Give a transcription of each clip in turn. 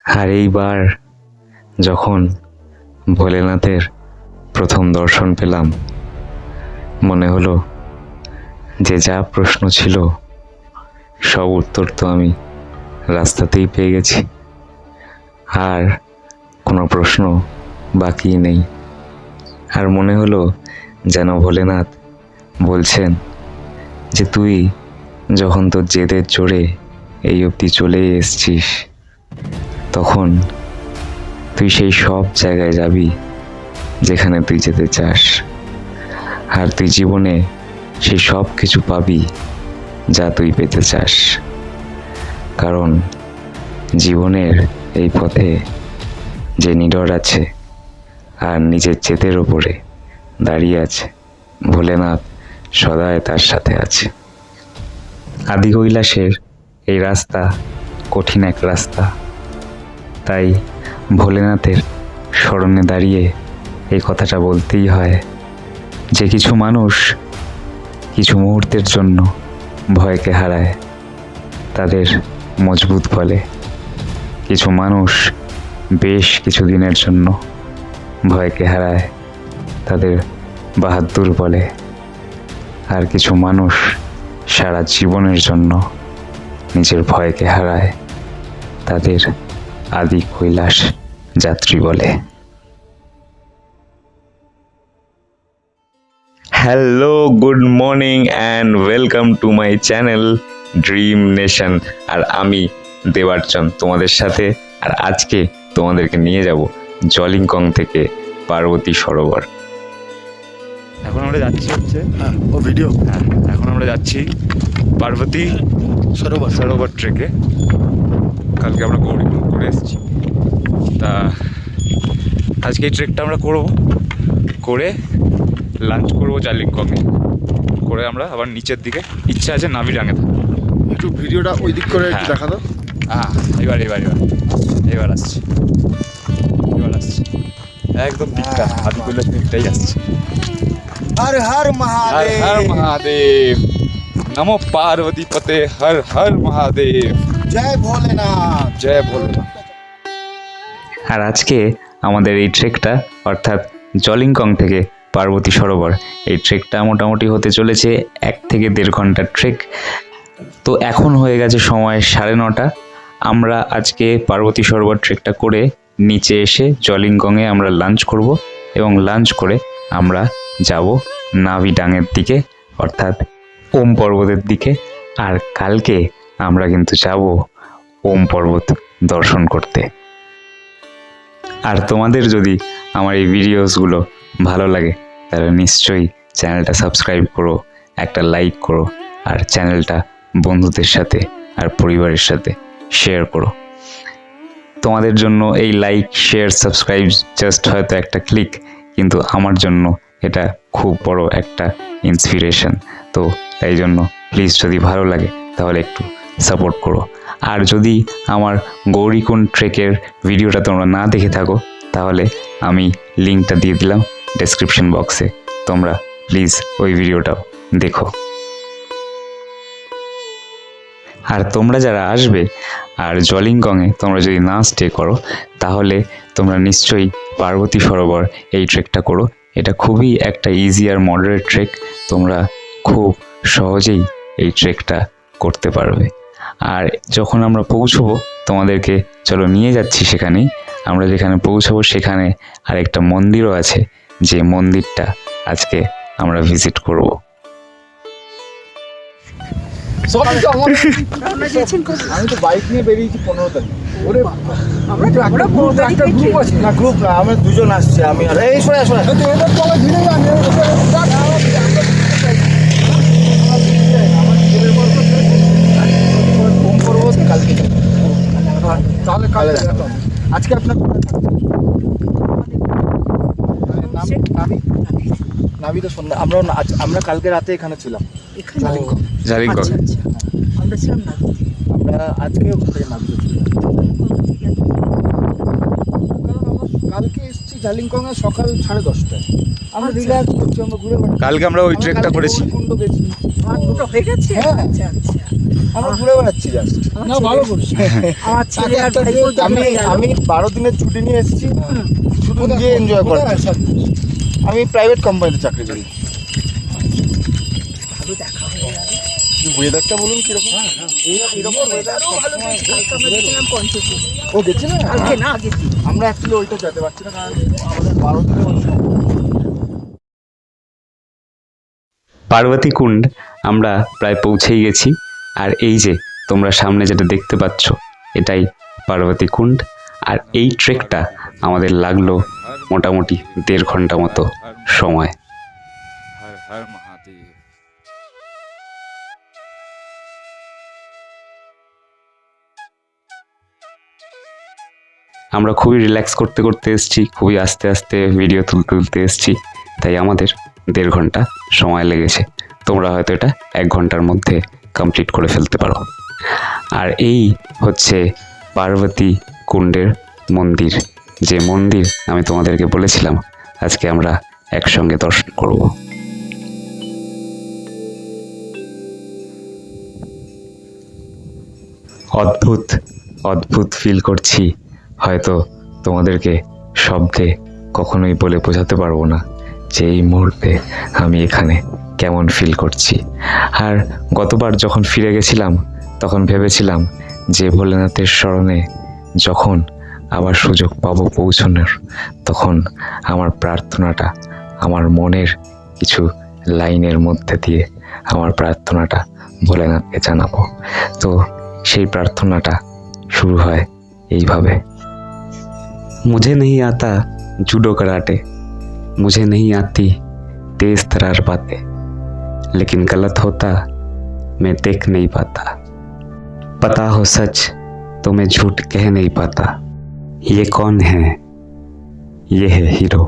আর এইবার যখন ভোলেনাথের প্রথম দর্শন পেলাম, মনে হলো যে যা প্রশ্ন ছিল সব উত্তর তো আমি রাস্তাতেই পেয়ে গেছি, আর কোনো প্রশ্ন বাকি নেই। আর মনে হলো যেন ভোলেনাথ বলছেন যে তুই যখন তোর জেদের জোরে এই অবধি চলে এসছিস, তখন তুই সেই সব জায়গায় যাবি যেখানে তুই যেতে চাস, আর তুই জীবনে সেই সব কিছু পাবি যা তুই পেতে চাস। কারণ জীবনের এই পথে যে নিডর আছে আর নিজের জেদের ওপরে দাঁড়িয়ে আছে, ভোলেনাথ সদাই তার সাথে আছে। আদি কৈলাসের এই রাস্তা কঠিন এক রাস্তা, তাই ভোলেনাথের স্মরণে দাঁড়িয়ে এই কথাটা বলতেই হয় যে কিছু মানুষ কিছু মুহূর্তের জন্য ভয়কে হারায়, তাদের মজবুত বলে। কিছু মানুষ বেশ কিছু দিনের জন্য ভয়কে হারায়, তাদের বাহাদুর বলে। আর কিছু মানুষ সারা জীবনের জন্য নিজের ভয়কে হারায়, তাদের আদি কৈলাস যাত্রী বলে। Hello, good morning and welcome to my channel Dream Nation. আর আমি দেবার্চন তোমাদের সাথে। আর আজকে তোমাদেরকে নিয়ে যাব জলিংকং থেকে পার্বতী সরোবর। এখন আমরা যাচ্ছি এখন আমরা যাচ্ছি পার্বতী সরোবর ট্রেকে। কালকে আমরা গৌরীকুণ্ড করে এসেছি, তা আজকে এই ট্রেকটা আমরা করে লাঞ্চ করবো জলিংকংয়ে, করে আমরা আবার নিচের দিকে ইচ্ছা আছে নাভিডাঙে। একটু ভিডিওটা ওই দিক করে একটু দেখা দাও। এবার আসছি একদম দিকটা আদি কৈলাস দিকটাই আসছে। হর হর মহাদেব, হর মহাদেব, নমো পার্বতী পতে, হর হর মহাদেব, জয় ভোলেনাথ, জয় ভোলেনাথ। আর আজকে আমাদের এই ট্রেকটা অর্থাৎ জলিংকং থেকে পার্বতী সরোবর, এই ট্রেকটা মোটামুটি হতে চলেছে 1 থেকে 1.5 ঘন্টার ট্রেক। তো এখন হয়ে গেছে সময় 9:30। আমরা আজকে পার্বতী সরোবর ট্রেকটা করে নিচে এসে জলিংকংয়ে আমরা লাঞ্চ করব, এবং লাঞ্চ করে আমরা যাব নাভিডাঙের দিকে অর্থাৎ ওম পর্বতের দিকে। আর কালকে আমরা কিন্তু যাব ওম পর্বত দর্শন করতে। আর তোমাদের যদি আমার এই ভিডিওসগুলো ভালো লাগে তাহলে নিশ্চয়ই চ্যানেলটা সাবস্ক্রাইব করো, একটা লাইক করো, আর চ্যানেলটা বন্ধুদের সাথে আর পরিবারের সাথে শেয়ার করো। তোমাদের জন্য এই লাইক, শেয়ার, সাবস্ক্রাইব জাস্ট হয়তো একটা ক্লিক, কিন্তু আমার জন্য এটা খুব বড় একটা ইন্সপিরেশন। তো তাই জন্য প্লিজ যদি ভালো লাগে তাহলে একটু সাপোর্ট করো। আর যদি আমার গৌরীকুণ্ড ট্রেকের ভিডিওটা তোমরা না দেখে থাকো তাহলে আমি লিঙ্কটা দিয়ে দিলাম ডেসক্রিপশন বক্সে, তোমরা প্লিজ ওই ভিডিওটাও দেখো। আর তোমরা যারা আসবে আর জলিংকংয়ে তোমরা যদি না স্টে করো তাহলে তোমরা নিশ্চয়ই পার্বতী সরোবর এই ট্রেকটা করো। এটা খুবই একটা ইজি আর মডারেট ট্রেক, তোমরা খুব সহজেই এই ট্রেকটা করতে পারবে। আর যখন আমরা পৌঁছবো তোমাদেরকে চলো নিয়ে যাচ্ছি সেখানেই। আমরা যেখানে পৌঁছবো সেখানে আরেকটা মন্দিরও আছে, যে মন্দিরটা আজকে আমরা ভিজিট করব। আমি তো বাইক নিয়ে বেরিয়েছি 15 তারিখ। ওরে একটা গ্রুপ আছে না, গ্রুপ না, আমরা দুজন আসছি। আমি আর এই শোনা কালকে তাহলে কালে আজকে আপনার নাভি তো সন্ধ্যা। আমরা কালকে রাতে এখানে ছিলাম জলিংকং। আমরা ছিলাম না, আমরা আজকে নাভি কালকে এসেছি জলিংকং এ সকাল 10:30টায়। আমরা রিল্যাক্স করছি, আমরা ঘুরে কালকে আমরা ওই ট্রেকটা করেছি। কুণ্ড গেছি। দুটো হয়ে গেছে। হ্যাঁ। আচ্ছা আচ্ছা। আমরা ঘুরে বেড়াচ্ছি জাস্ট। না ভালো করেছি। আমার ছেলে আর ভাইও আমি আমি 12 দিনের ছুটি নিয়ে এসেছি, শুধু নিজে এনজয় করার জন্য। আমি প্রাইভেট কোম্পানিতে চাকরি করি। ভালো দেখা হয়ে গেল। ওয়েদারটা বলুন কিরকম? এরকম ওয়েদার আরো ভালো লাগছে। কালকে আমরা গেছিলাম পঞ্চশী। ও গেছি না কালকে না গেছি। আমরা অ্যাকচুয়ালি ওইটা যেতে পারছি না, কারণ আমাদের 12 দিনের অনুষ্ঠান। পার্বতী কুণ্ড আমরা প্রায় পৌঁছেই গেছি। আর এই যে তোমরা সামনে যেটা দেখতে পাচ্ছ, এটাই পার্বতী কুণ্ড। আর এই ট্রেকটা আমাদের লাগলো মোটামুটি 1.5 ঘন্টা মতো সময়। हर हर महादेव। আমরা খুবই রিল্যাক্স করতে করতে এসেছি, খুবই আস্তে আস্তে ভিডিও তুলতে তুলতে এসেছি, তাই আমাদের 1.5 ঘন্টা সময় লেগেছে। তোমরা হয়তো এটা 1 ঘন্টার মধ্যে কমপ্লিট করে ফেলতে পারো। আর এই হচ্ছে পার্বতী কুণ্ডের মন্দির, যে মন্দির আমি তোমাদেরকে বলেছিলাম আজকে আমরা একসঙ্গে দর্শন করব। অদ্ভুত অদ্ভুত ফিল করছি, হয়তো তোমাদেরকে শব্দে কখনোই বলে বোঝাতে পারবো না যে এই মুহূর্তে আমি এখানে কেমন ফিল করছি। আর গতবার যখন ফিরে গেছিলাম তখন ভেবেছিলাম যে ভোলেনাথের স্মরণে যখন আবার সুযোগ পাবো পৌঁছানোর, তখন আমার প্রার্থনাটা, আমার মনের কিছু লাইনের মধ্যে দিয়ে আমার প্রার্থনাটা ভোলেনাথকে জানাবো। তো সেই প্রার্থনাটা শুরু হয় এইভাবে। मुझे नहीं आता जूडो कराटे, मुझे नहीं आती तेज तरार बातें, लेकिन गलत होता मैं देख नहीं पाता, पता हो सच तो मैं झूठ कह नहीं पाता, ये कौन है, ये है हीरो।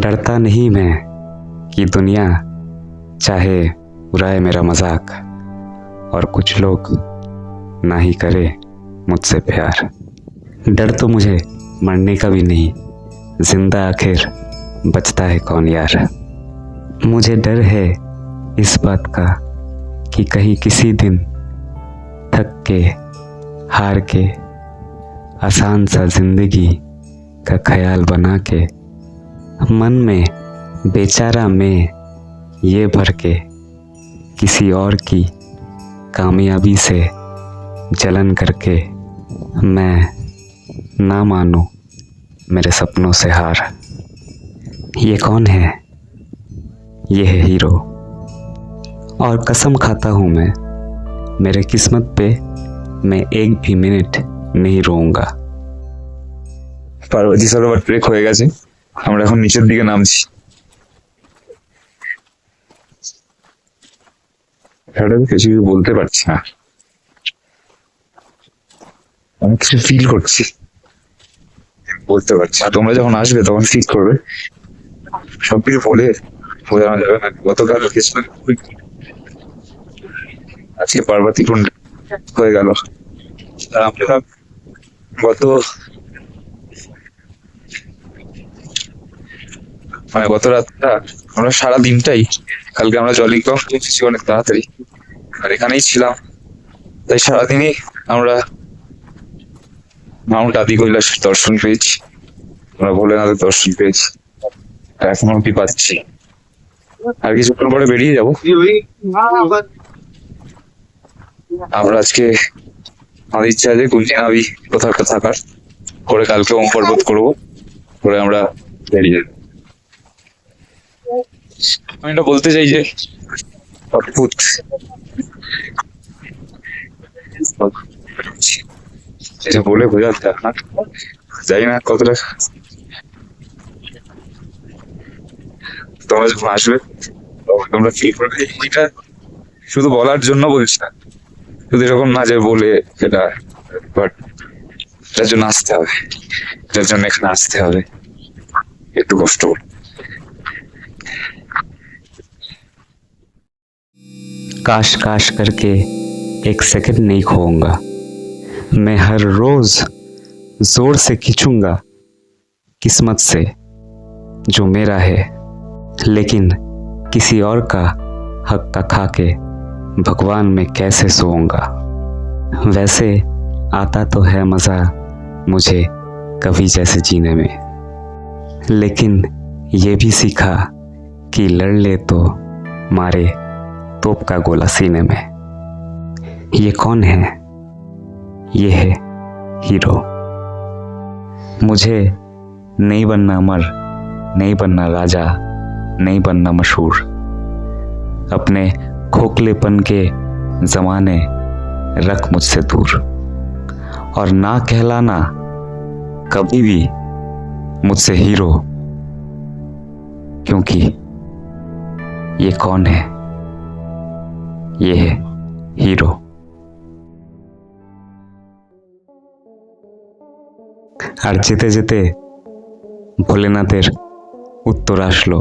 डरता नहीं मैं कि दुनिया चाहे उड़ाए मेरा मजाक, और कुछ लोग ना ही करे मुझसे प्यार। डर तो मुझे मरने का भी नहीं, जिंदा आखिर बचता है कौन यार। मुझे डर है इस बात का कि कहीं किसी दिन थक के हार के आसान सा जिंदगी का ख्याल बना के मन में बेचारा मैं ये भर के किसी और की कामयाबी से जलन करके मैं ना मानो मेरे सपनों से हार। ये कौन है, ये है हीरो। और कसम खाता हूँ मैं मेरे किस्मत पे मैं एक भी मिनट नहीं रोऊंगा। পার্বতী সরোবর ট্রেক হয়ে গেছে, আমরা এখন নিচের দিকে নামছি। কিছু বলতে পারছি না, আমি কিছু ফিল করছি, বলতে পারছি। আর তোমরা যখন আসবে তখন ফিল করবে, সবকিছু বলে বোঝানো যাবে না। গতকাল কৃষ্ণ, আজকে পার্বতী কুণ্ড হয়ে গেল। আর আমরা গত রাতটা, আমরা সারা দিনটাই, কালকে আমরা জলিংটং পৌঁছেছি অনেক তাড়াতাড়ি, আর এখানেই ছিলাম, তাই সারাদিনই আমরা মাউন্ট আদি কৈলাসের দর্শন পেয়েছি, আমরা ভোলেনাথের দর্শন পেয়েছি, এখন অব্দি পাচ্ছি। আর কিছুক্ষণ পরে বেরিয়ে যাব। আমরা আজকে আমাদের ইচ্ছা আছে কুঞ্জি নাবি কোথাও একটা থাকার, করে কালকে ওম পর্বত করবো, করে আমরা বেরিয়ে যাবো। আমি এটা বলতে চাই যে অদ্ভুত, এটা বলে বোঝাতে না, জানি না কতটা। তোমরা যখন আসবে তোমরা ফিল করবে। এটা শুধু বলার জন্য বলছি না, শুধু এরকম না যে বলে এটা, বাট এটার জন্য আসতে হবে, এটার জন্য এখানে আসতে হবে, একটু কষ্ট করে। काश काश करके एक सेकंड नहीं खोऊंगा, मैं हर रोज जोर से खींचूंगा किस्मत से जो मेरा है, लेकिन किसी और का हक का खा के भगवान मैं कैसे सोऊंगा। वैसे आता तो है मज़ा मुझे कभी जैसे जीने में, लेकिन ये भी सीखा कि लड़ ले तो मारे तोप का गोला सीने में। ये कौन है? ये है हीरो। मुझे नहीं बनना अमर, नहीं बनना राजा, नहीं बनना मशहूर। अपने खोखलेपन के ज़माने रख मुझसे दूर, और ना कहलाना कभी भी मुझसे हीरो, क्योंकि ये कौन है? ये है हीरो। আর যেতে যেতে ভোলেনাথের উত্তর আসলো।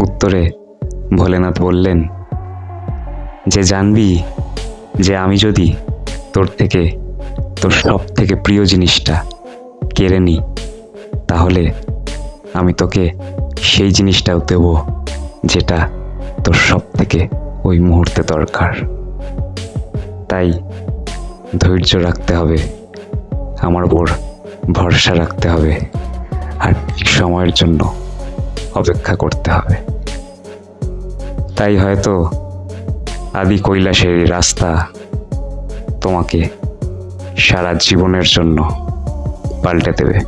উত্তরে ভোলেনাথ বললেন যে জানবি যে আমি যদি তোর থেকে তোর সব থেকে প্রিয় জিনিসটা কেড়ে নিই, তাহলে আমি তোকে সেই জিনিসটাও দেব যেটা তোর সব থেকে ওই মুহূর্তে দরকার। তাই ধৈর্য রাখতে হবে, আমার উপর ভরসা রাখতে হবে, আর ঠিক সময়ের জন্য অপেক্ষা করতে হবে। তাই হয়তো আদি কৈলাসের এই রাস্তা তোমাকে সারা জীবনের জন্য পাল্টে দেবে।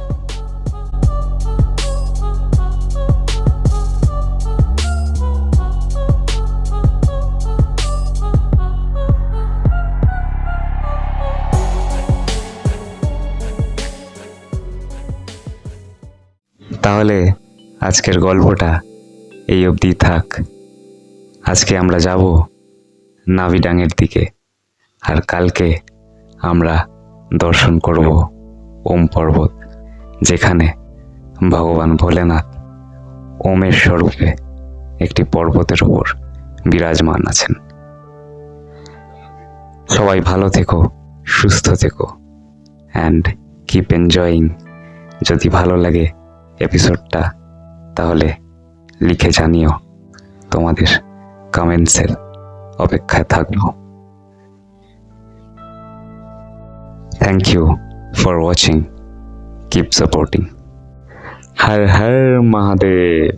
তাহলে আজকের গল্পটা এই অবধি থাক। আজকে আমরা যাব নাভিডাঙের দিকে, আর কালকে আমরা দর্শন করব ওম পর্বত, যেখানে ভগবান ভোলেনাথ ওমের স্বরূপে একটি পর্বতের ওপর বিরাজমান আছেন। সবাই ভালো থেকো, সুস্থ থেকো, অ্যান্ড কিপ এনজয়িং। যদি ভালো লাগে এপিসোডটা, তাহলে লিখে জানিও। তোমাদের কমেন্টসের অপেক্ষায় থাকবো। Thank you for watching. Keep supporting. Har Har Mahadev.